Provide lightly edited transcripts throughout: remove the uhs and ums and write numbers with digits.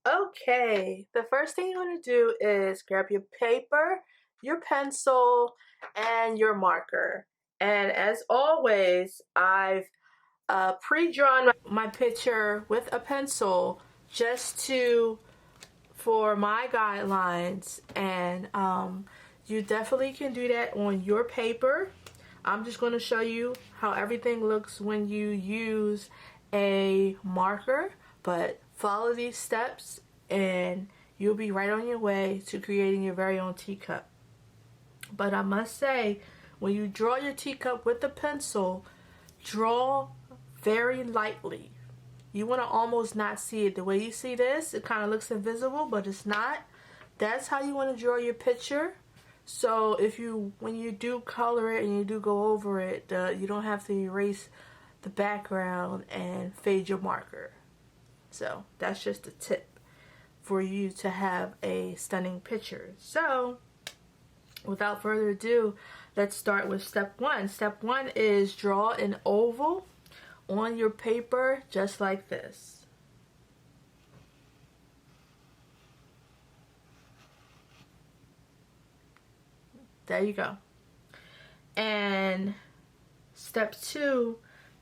Okay, the first thing you want to do is grab your paper, your pencil, and your marker. And as always, I've pre-drawn my picture with a pencil just for my guidelines. And you definitely can do that on your paper. I'm just going to show you how everything looks when you use a marker, but follow these steps and you'll be right on your way to creating your very own teacup. But I must say, when you draw your teacup with a pencil, draw very lightly. You want to almost not see it. The way you see this, it kind of looks invisible, but it's not. That's how you want to draw your picture. So when you do color it and you do go over it, you don't have to erase the background and fade your marker. So that's just a tip for you to have a stunning picture. So without further ado, let's start with step one. Step one is draw an oval on your paper just like this. There you go. And step two,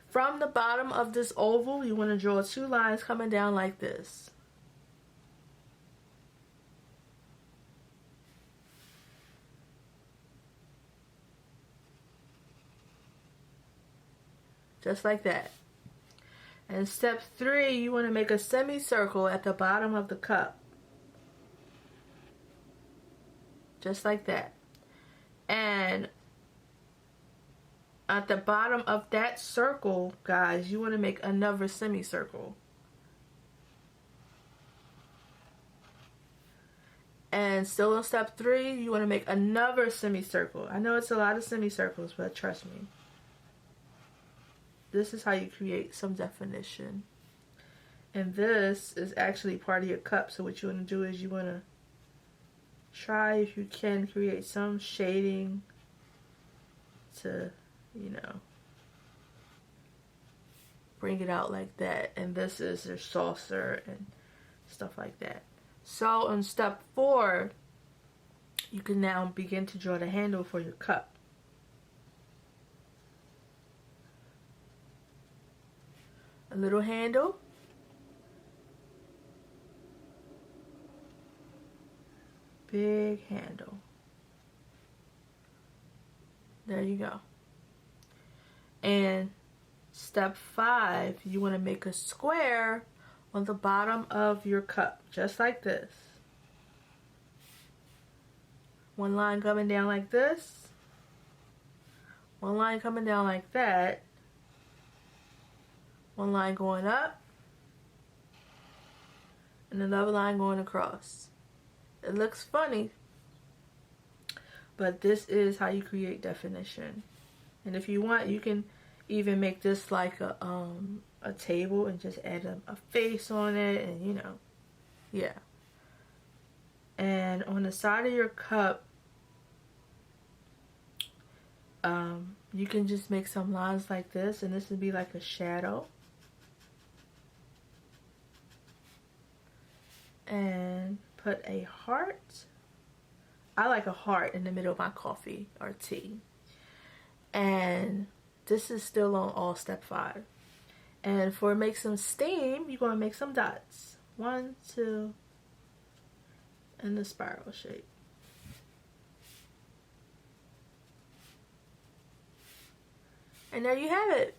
from the bottom of this oval, you want to draw two lines coming down like this. Just like that. And step three, you want to make a semicircle at the bottom of the cup. Just like that. And at the bottom of that circle, guys, you want to make another semicircle. And still in step three, you want to make another semicircle. I know it's a lot of semicircles, but trust me. This is how you create some definition. And this is actually part of your cup. So what you want to do is you want to try, if you can, create some shading to, bring it out like that. And this is your saucer and stuff like that. So on step four, you can now begin to draw the handle for your cup. A little handle. Big handle. There you go. And step five, you want to make a square on the bottom of your cup, just like this. One line coming down like this. One line coming down like that. One line going up. And another line going across. It looks funny, but this is how you create definition. And if you want, you can even make this like a table and just add a face on it, and yeah. And on the side of your cup, you can just make some lines like this, and this would be like a shadow. And put a heart. I like a heart in the middle of my coffee or tea. And this is still on all step five. And for make some steam, you're going to make some dots. 1, 2, in the spiral shape. And there you have it.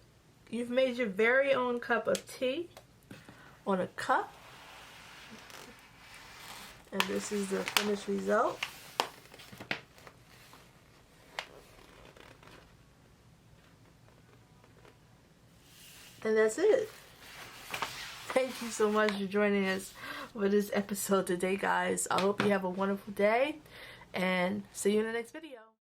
You've made your very own cup of tea on a cup. And this is the finished result. And that's it. Thank you so much for joining us for this episode today, guys. I hope you have a wonderful day, and see you in the next video.